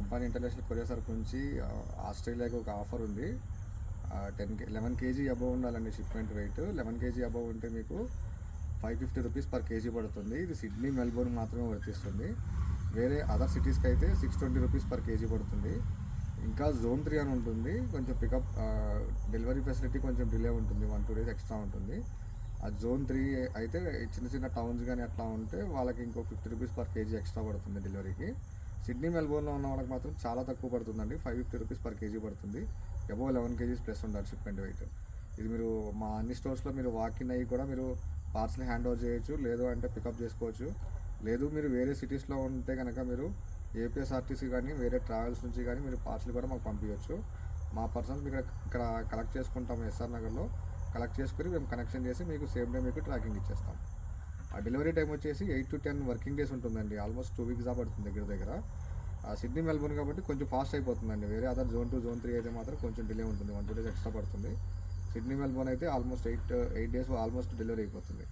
Ambani international courier service నుంచి ఆస్ట్రేలియాకి ఒక offer ఉంది. 11 కేజీ అబవ్ ఉండాలండి షిప్మెంట్ వెయిట్. 11 కేజీ అబవ్ ఉంటే మీకు 550 రూపీస్ పర్ కేజీ పడుతుంది. ఇది సిడ్నీ, మెల్బోర్న్ మాత్రమే వర్తిస్తుంది. వేరే అదర్ సిటీస్కి అయితే 620 రూపీస్ పర్ కేజీ పడుతుంది. ఇంకా జోన్ 3 అని ఉంటుంది, కొంచెం పికప్ డెలివరీ ఫెసిలిటీ కొంచెం డిలే ఉంటుంది, 1-2 డేస్ ఎక్స్ట్రా ఉంటుంది. ఆ జోన్ 3 అయితే చిన్న చిన్న టౌన్స్ కానీ అట్లా ఉంటే వాళ్ళకి ఇంకో 50 రూపీస్ పర్ కేజీ ఎక్స్ట్రా పడుతుంది డెలివరీకి. సిడ్నీ, మెల్బోర్న్లో ఉన్న వాళ్ళకి మాత్రం చాలా తక్కువ పడుతుందండి, 550 రూపీస్ పర్ కేజీ పడుతుంది. అబోవ్ 11 కేజీస్ ప్లస్ ఉండాలి షిప్మెంట్ వెయిట్. ఇది మీరు మా అన్ని స్టోర్స్లో మీరు వాకిన్ అయ్యి కూడా మీరు పార్సల్ హ్యాండ్ ఓవర్ చేయొచ్చు, లేదు అంటే పికప్ చేసుకోవచ్చు. లేదు మీరు వేరే సిటీస్లో ఉంటే కనుక మీరు ఏపీఎస్ఆర్టీసీ కానీ వేరే ట్రావెల్స్ నుంచి కానీ మీరు పార్సల్ కూడా మాకు పంపించవచ్చు. మా పర్సన్స్ మీకు ఇక్కడ కలెక్ట్ చేసుకుంటాము, ఎస్ఆర్ నగర్లో కలెక్ట్ చేసుకుని మేము కనెక్షన్ చేసి మీకు సేమ్ డే మీకు ట్రాకింగ్ ఇచ్చేస్తాం. ఆ డెలివరీ టైం వచ్చేసి 8 to 10 వర్కింగ్ డేస్ ఉంటుందండి. ఆల్మోస్ట్ 2 వీక్స్ పడుతుంది దగ్గర. సిడ్నీ, మెల్బోర్న్ కాబట్టి కొంచెం ఫాస్ట్ అయిపోతుందండి. వేరే అదర్ జోన్ 2, జోన్ 3 అయితే మాత్రం కొంచెం డిలే ఉంటుంది, 1-2 డేస్ ఎక్స్ట్రా పడుతుంది. సిడ్నీ, మెల్బోర్న్ అయితే ఆల్మోస్ట్ 8 days ఆల్మోస్ట్ డెలివరీ అయిపోతుంది.